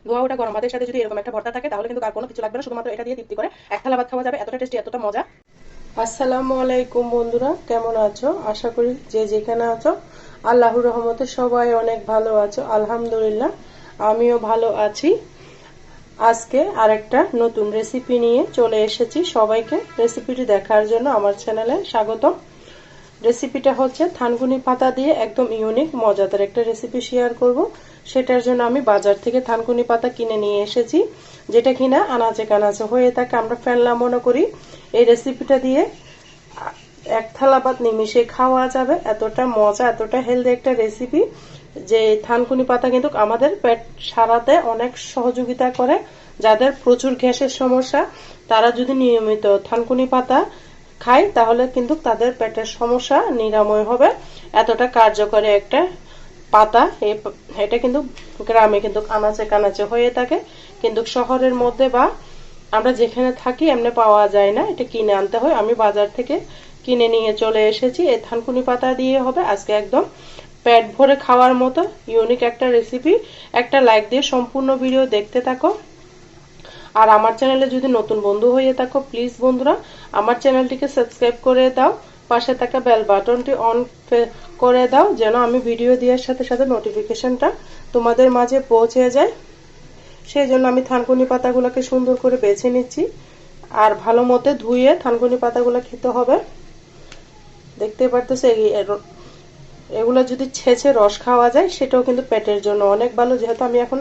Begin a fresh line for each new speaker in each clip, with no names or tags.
ধোয়া ওঠা গরম ভাতের সাথে যদি এরকম একটা ভর্তা থাকে তাহলে কিন্তু আর কোনো কিছু লাগবে না, শুধুমাত্র এটা দিয়ে তৃপ্তি করে এক থালা ভাত খাওয়া যাবে। এতটা টেস্টি, এতটা মজা।
আসসালামু আলাইকুম বন্ধুরা, কেমন আছো? আশা করি যে যেখানে আছো আল্লাহর রহমতে সবাই অনেক ভালো আছো। আলহামদুলিল্লাহ আমিও ভালো আছি। আজকে আরেকটা নতুন রেসিপি নিয়ে চলে এসেছি। সবাইকে রেসিপিটি দেখার জন্য আমার চ্যানেলে স্বাগতম। রেসিপিটা হচ্ছে থানকুনি পাতা দিয়ে একদম ইউনিক মজাদার একটা রেসিপি শেয়ার করব। সেটার জন্য আমি বাজার থেকে থানকুনি পাতা কিনে নিয়ে এসেছি, যেটা কিনা আনাচে কানাচে হয়ে থাকে, আমরা ফেলনা মনে করি। এই রেসিপিটা দিয়ে এক থালা ভাত নিমিশে খাওয়া যাবে, এতটা মজা, এতটা হেলদি একটা রেসিপি। যে থানকুনি পাতা কিন্তু আমাদের পেট সারাতে অনেক সহযোগিতা করে। যাদের প্রচুর গ্যাসের সমস্যা তারা যদি নিয়মিত থানকুনি পাতা খায় তাহলে কিন্তু তাদের পেটের সমস্যা নিরাময় হবে। এতটা কার্যকরী একটা পাতা। এটা কিন্তু গ্রামে কিন্তু আনাচে কানাচে হয়ে থাকে, কিন্তু শহরের মধ্যে বা আমরা যেখানে থাকি এমনি পাওয়া যায় না, এটা কিনে আনতে হয়। আমি বাজার থেকে কিনে নিয়ে চলে এসেছি। এই থানকুনি পাতা দিয়ে হবে আজকে একদম পেট ভরে খাওয়ার মতো ইউনিক একটা রেসিপি। একটা লাইক দিয়ে সম্পূর্ণ ভিডিও দেখতে থাকো। আর আমার চ্যানেলে যদি নতুন বন্ধু হয়ে থাকো প্লিজ বন্ধুরা আমার চ্যানেলটিকে সাবস্ক্রাইব করে দাও, পাশে থাকা বেল বাটনটি অন করে দাও যেন আমি ভিডিও দেওয়ার সাথে সাথে নোটিফিকেশনটা তোমাদের মাঝে পৌঁছে যায়। সেই জন্য আমি থানকুনি পাতাগুলোকে সুন্দর করে বেছে নিচ্ছি, আর ভালো মতো ধুয়ে থানকুনি পাতাগুলো খেতে হবে। দেখতে পারতেছে এগুলো যদি ছেঁচে রস খাওয়া যায় সেটাও কিন্তু পেটের জন্য অনেক ভালো। যেহেতু আমি এখন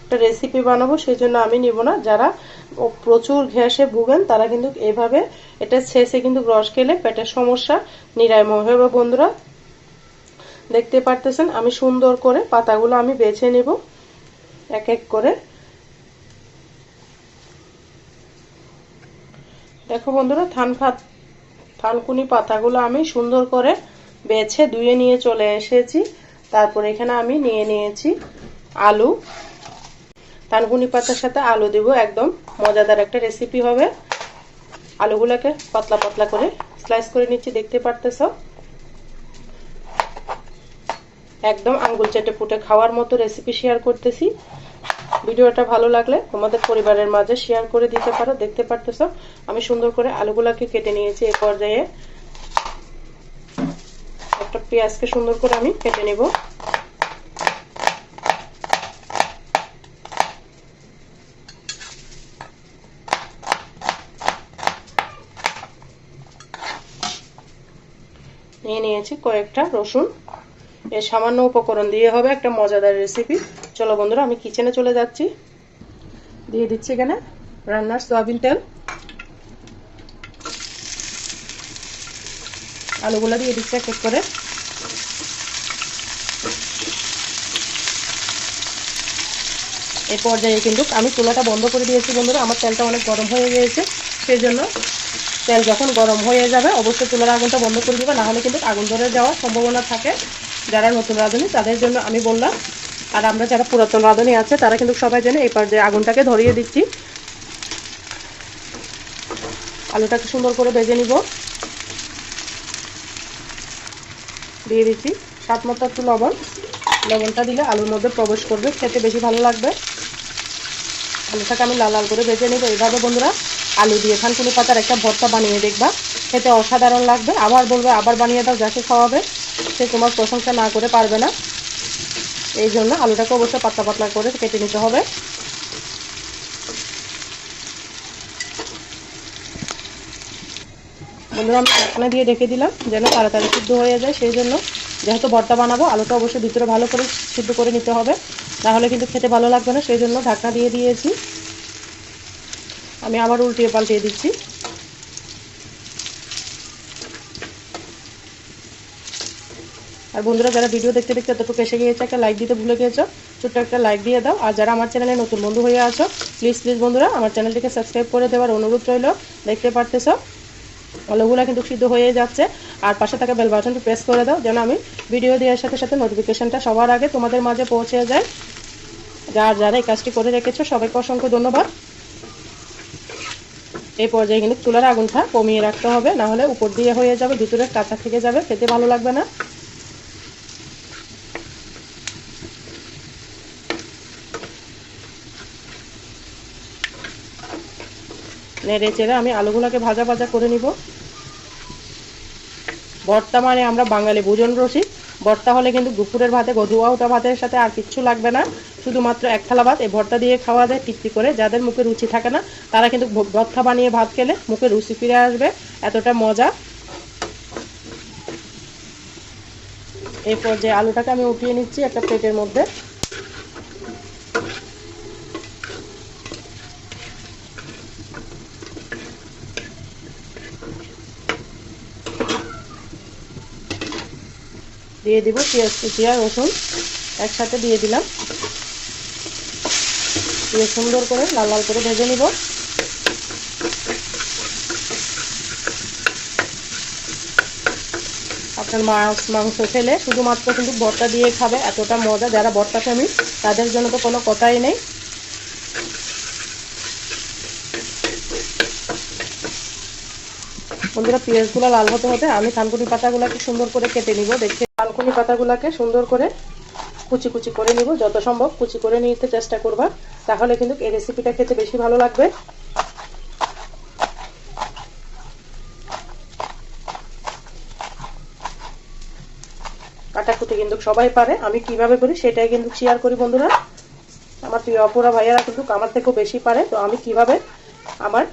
একটা রেসিপি বানাবো সেই জন্য আমি নিব না। যারা প্রচুর গ্যাসে ভুগেন তারা কিন্তু এইভাবে এটা ছেঁচে কিন্তু রস খেলে পেটের সমস্যা নিরাময় হবে। বন্ধুরা দেখতে পারতেছেন আমি সুন্দর করে পাতাগুলো আমি বেছে নিব এক এক করে। দেখো বন্ধুরা থানকুনি পাতাগুলো আমি সুন্দর করে বেছে ধুয়ে নিয়ে চলে এসেছি। তারপর এখানে আমি নিয়ে নিয়েছি আলু। থানকুনি পাতার সাথে আলু দিব, একদম মজাদার একটা রেসিপি হবে। আলুগুলোকে পাতলা পাতলা করে স্লাইস করে নিচ্ছি, দেখতে পারতেছো। একদম আঙ্গুল চেটে পুটে খাওয়ার মতো রেসিপি শেয়ার করতেছি। ভিডিওটা ভালো লাগলে তোমাদের পরিবারের মাঝে শেয়ার করে দিতে পারো। দেখতে পারতেছো আমি সুন্দর করে আলুগুলাকে কেটে নিয়েছি। এই পর্যায়ে একটা পেঁয়াজকে সুন্দর করে আমি কেটে নেব। নিয়ে নিয়েছি কয়েকটা রসুন। এই সামান্য উপকরণ দিয়ে হবে একটা মজাদার রেসিপি। চলো বন্ধুরা আমি কিচেনে চলে যাচ্ছি। দিয়ে দিচ্ছি এখানে রান্নার সয়াবিন তেল। আলুগুলা দিয়ে দিচ্ছি এক এক করে। এই পর্যায়ে কিন্তু আমি চুলাটা বন্ধ করে দিয়েছি বন্ধুরা। আমার তেলটা অনেক গরম হয়ে গিয়েছে, সেই জন্য তেল যখন গরম হয়ে যাবে অবশ্যই চুলার আগুনটা বন্ধ করে দিবে, না হলে কিন্তু আগুন ধরে যাওয়ার সম্ভাবনা থাকে। যারা নতুন রাঁধুনি তাদের জন্য আমি বললাম, আর আমরা যারা পুরাতন রাঁধুনি আছে তারা কিন্তু সবাই জানে। এই পর্যায়ে আগুনটাকে ধরিয়ে দিচ্ছি। আলুটাকে সুন্দর করে ভেজে নিব। দিয়ে দিচ্ছি স্বাদ মতো একটু লবণ। লবণটা দিলে আলুর মধ্যে প্রবেশ করবে, খেতে বেশি ভালো লাগবে। আলুটাকে আমি লাল লাল করে ভেজে নিব। এইভাবে বন্ধুরা আলু দিয়ে থানকুনি পাতার একটা ভর্তা বানিয়ে দেখবা, খেতে অসাধারণ লাগবে। আবার বলবে আবার বানিয়ে দাও, যাকে খাওয়াবে সে তোমার প্রশংসা না করে পারবে না। এই জন্য আলুটাকে অবশ্যই পাতলা পাতলা করে কেটে নিতে হবে। বন্ধুরা আমি ঢাকনা দিয়ে ঢেকে দিলাম যেন তাড়াতাড়ি সিদ্ধ হয়ে যায়। সেই জন্য যেহেতু ভর্তা বানাবো আলুটা অবশ্যই ভিতরে ভালো করে সিদ্ধ করে নিতে হবে, নাহলে কিন্তু খেতে ভালো লাগবে না। সেই জন্য ঢাকনা দিয়ে দিয়েছি। আমি আবার উল্টিয়ে পাল্টিয়ে দিচ্ছি। আর বন্ধুরা যারা ভিডিও দেখতে দেখতে এতটুকু এসে গিয়েছে একটা লাইক দিতে ভুলে গিয়েছো, ছোট্ট একটা লাইক দিয়ে দাও। আর যারা আমার চ্যানেলে নতুন বন্ধু হয়ে আছো প্লিজ বন্ধুরা আমার চ্যানেলটিকে সাবস্ক্রাইব করে দেওয়ার অনুরোধ রইল। দেখতে পারতেছো আলুগুলা কিন্তু সিদ্ধ হয়ে যাচ্ছে। আর পাশে থাকা বেল বাটনটি প্রেস করে দাও যেন আমি ভিডিও দেওয়ার সাথে সাথে নোটিফিকেশনটা সবার আগে তোমাদের মাঝে পৌঁছে যায়। যারা এই কাজটি করে রেখেছো সবাইকে অসংখ্য ধন্যবাদ। এই পর্যায়ে কিন্তু চুলার আগুনটা কমিয়ে রাখতে হবে, না হলে উপর দিয়ে হয়ে যাবে, ভিতরে কাঁচা থেকে যাবে, খেতে ভালো লাগবে না। নেড়ে চেড়ে আমি আলুগুলোকে ভাজা ভাজা করে নিব। ভর্তা মানে আমরা বাঙালি ভোজন রসিক, ভর্তা হলে কিন্তু দুপুরের ভাতে ধোয়া ওঠা ভাতের সাথে আর কিচ্ছু লাগবে না, শুধুমাত্র এক থালা ভাত এই ভর্তা দিয়ে খাওয়া যায় তৃপ্তি করে। যাদের মুখে রুচি থাকে না তারা কিন্তু ভর্তা বানিয়ে ভাত খেলে মুখে রুচি ফিরে আসবে, এতটা মজা। এরপর যে আলুটাকে আমি উঠিয়ে নিচ্ছি একটা প্লেটের মধ্যে। দিয়ে দিব পেঁয়াজ কুচি আর রসুন একসাথে দিয়ে দিলাম, দিয়ে সুন্দর করে লাল লাল করে ভেজে নিব। আপনার মাছ মাংস খেলে শুধুমাত্র কিন্তু ভর্তা দিয়ে খাবে, এতটা মজা। যারা ভর্তা প্রেমী তাদের জন্য তো কোনো কথাই নেই। বন্ধুরা, পেঁয়াজগুলো লাল হতে হতে আমি থানকুনি পাতাগুলোকে সুন্দর করে কেটে নিব। দেখে থানকুনি পাতাগুলোকে সুন্দর করে কুচি কুচি করে নিব, যত সম্ভব কুচি করে নিতে চেষ্টা করবা, তাহলে কিন্তু এই রেসিপিটা খেতে বেশি ভালো লাগবে। কাটাকুটি কিন্তু সবাই পারে, আমি কিভাবে করি সেটাই কিন্তু শেয়ার করি বন্ধুরা। আমার প্রিয় অপরা ভাইয়ারা কিন্তু আমার থেকেও বেশি পারে, তো আমি কিভাবে আমার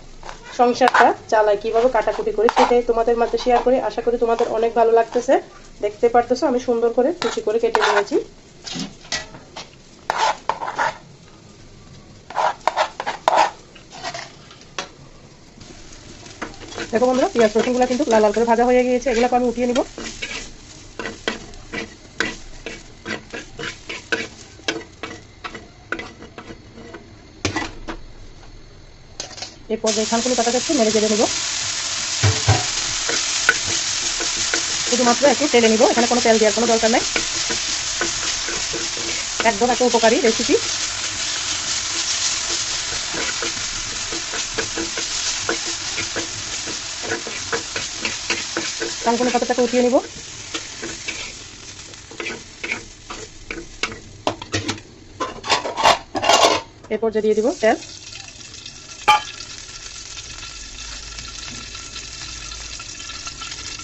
সংসারটা চালাই, কিভাবে কাটাকুটি করি সেটাই তোমাদের মাঝে শেয়ার করি। আশা করি তোমাদের অনেক ভালো লাগতেছে। দেখতে পারতেছো আমি সুন্দর করে কুচি করে কেটে নিয়েছি। দেখো বন্ধুরা, পেঁয়াজ রসুনগুলো কিন্তু লাল লাল করে ভাজা হয়ে গিয়েছে, এগুলোকে আমি উঠিয়ে নিব। এরপর যে থানকুনি পাতাটা একটু নেড়ে চেড়ে নিব, শুধুমাত্র একটু তেলে নিব, এখানে কোনো তেল দেওয়ার কোনো দরকার নাই। একদম একটা উপকারী রেসিপি। থানকুনি পাতাটাকে উঠিয়ে নিব। এরপর যে দিয়ে দিব তেল,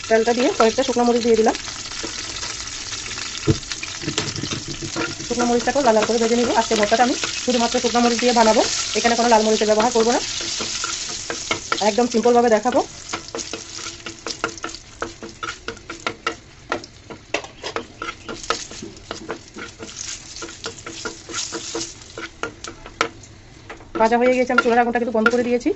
তেলটা দিয়ে কয়েকটা শুকনো মরিচ দিয়ে দিলাম। শুকনো মরিচটাকেও লাল লাল করে ভেজে নিব। আজকে ভর্তাটা আমি শুধুমাত্র শুকনো মরিচ দিয়ে বানাবো, এখানে কোনো লাল মরিচের ব্যবহার করবো না, একদম সিম্পল ভাবে দেখাবো। ভাজা হয়ে গেছে, আমি চুলার আগুনটা কিন্তু বন্ধ করে দিয়েছি।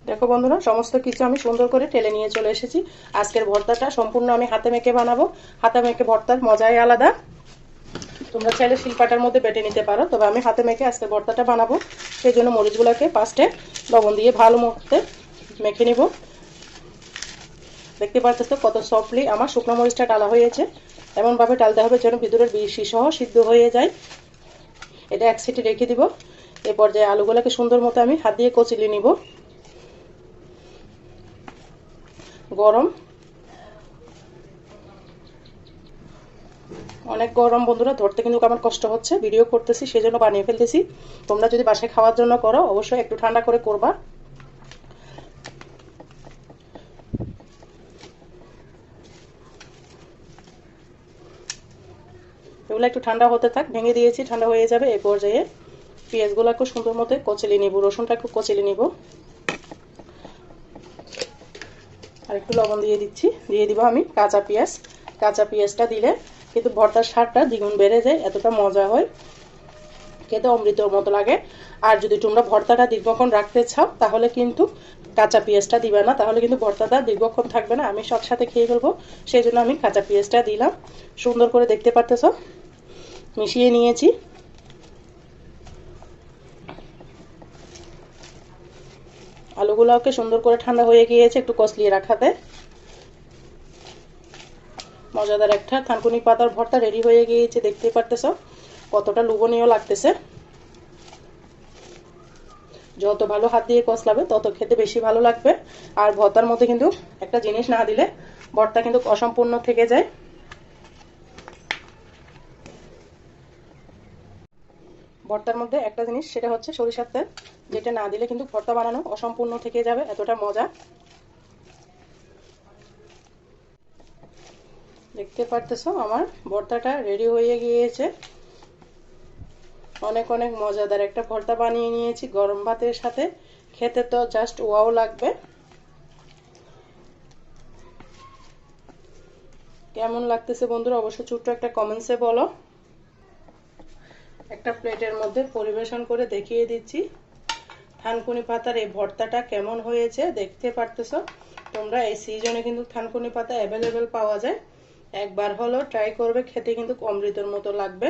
দেখো বন্ধুরা, সমস্ত কিছু আমি সুন্দর করে টেলে নিয়ে চলে এসেছি। আজকের ভর্তাটা সম্পূর্ণ আমি হাতে মেখে বানাবো। হাতে মেখে ভর্তার মজাই আলাদা। তোমরা চাইলে শিলপাটার মধ্যে বেটে নিতে পারো, তবে আমি হাতে মেখে আজকে ভর্তাটা বানাবো। সেই জন্য মরিচগুলোকে ফার্স্টে লবণ দিয়ে ভালো মতো মেখে নিব। দেখতে পাচ্ছ কত সফটলি আমার শুকনো মরিচটা ডালা হয়েছে। এমনভাবে ডালতে হবে যেন ভিতরের বিচি সহ সিদ্ধ হয়ে যায়। এটা এক সাইডে রেখে দিব। এই পর্যায়ে আলুগুলোকে সুন্দর মতো আমি হাত দিয়ে কচলে নিব। গরম, অনেক গরম বন্ধুরা, ধরতে কিন্তু আমার কষ্ট হচ্ছে, ভিডিও করতেছি সেজন্য বানিয়ে ফেলতেছি। তোমরা যদি বাসায় খাওয়ার জন্য করো অবশ্যই একটু ঠান্ডা করে করবা। এগুলো একটু ঠান্ডা হতে থাক, ভেঙে দিয়েছি, ঠান্ডা হয়ে যাবে। এই পর্যায়ে পেঁয়াজগুলোকে সুন্দর মতো কচলে নিব, রসুনটা একটু কচলে নিব, আর একটু লবণ দিয়ে দিচ্ছি। দিয়ে দিব আমি কাঁচা পেঁয়াজ। কাঁচা পেঁয়াজটা দিলে কিন্তু ভর্তার স্বাদটা দ্বিগুণ বেড়ে যায়, এতটা মজা হয়, খেতে অমৃতর মতো লাগে। আর যদি তোমরা ভর্তাটা দীর্ঘক্ষণ রাখতে চাও তাহলে কিন্তু কাঁচা পেঁয়াজটা দিবে না, তাহলে কিন্তু ভর্তাটা দীর্ঘক্ষণ থাকবে না, আমি সব সাথে খেয়ে ফেলবো। সেই জন্য আমি কাঁচা পেঁয়াজটা দিলাম। সুন্দর করে দেখতে পারতেছ মিশিয়ে নিয়েছি। আলুগুলোকে সুন্দর করে ঠান্ডা হয়ে গিয়েছে, একটু কষলিয়ে রাখাতে। মজাদার একটা থানকুনি পাতার ভর্তা রেডি হয়ে গিয়েছে, দেখতে পারতেছ কতটা লোভনীয় লাগতেছে। যত ভালো হাত দিয়ে কষলাবে তত খেতে বেশি ভালো লাগবে। আর ভর্তার মধ্যে কিন্তু একটা জিনিস না দিলে ভর্তা কিন্তু অসম্পূর্ণ থেকে যায়।
ভর্তার মধ্যে একটা জিনিস, সেটা হচ্ছে সরিষার তেল, যেটা না দিলে কিন্তু ভর্তা বানানো অসম্পূর্ণ থেকে যাবে, এতটা মজা। দেখতে পারতেছো আমার ভর্তাটা রেডি হয়ে গিয়েছে। অনেক অনেক মজাদার একটা ভর্তা বানিয়ে নিয়েছি গরম ভাতের সাথে, খেতে তো জাস্ট ওয়াও লাগবে। কেমন লাগতেছে বন্ধুরা অবশ্যই ছোট্ট একটা কমেন্টসে বলো। একটা প্লেটের মধ্যে পরিবেশন করে দেখিয়ে দিচ্ছি থানকুনি পাতার এই ভর্তাটা কেমন হয়েছে। দেখতে পারতেছো তোমরা, এই সিজনে কিন্তু থানকুনি পাতা অ্যাভেলেবেল পাওয়া যায়, একবার হলো ট্রাই করবে, খেতে কিন্তু অমৃতের মতো লাগবে।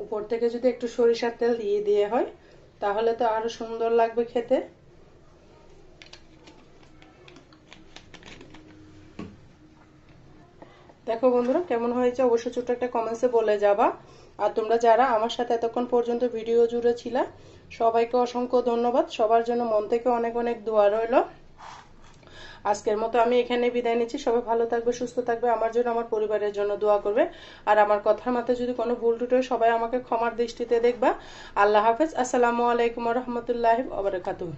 উপর থেকে যদি একটু সরিষার তেল দিয়ে হয় তাহলে তো আরো সুন্দর লাগবে খেতে। দেখো বন্ধুরা কেমন হয়েছে অবশ্যই ছোট্ট একটা কমেন্টসে বলে যাবা। আর তোমরা যারা আমার সাথে এতক্ষণ পর্যন্ত ভিডিও জুড়ে ছিলা সবাইকে অসংখ্য ধন্যবাদ। সবার জন্য মন থেকে অনেক অনেক দোয়া রইল। আজকের মতো আমি এখানে বিদায় নিচ্ছি। সবাই ভালো থাকবে, সুস্থ থাকবে, আমার জন্য আমার পরিবারের জন্য দোয়া করবে। আর আমার কথার মাথায় যদি কোনো ভুল টুটো হয় সবাই আমাকে ক্ষমার দৃষ্টিতে দেখবা। আল্লাহ হাফেজ। আসসালামু আলাইকুম ওয়া রাহমাতুল্লাহি ওয়া বারাকাতুহু।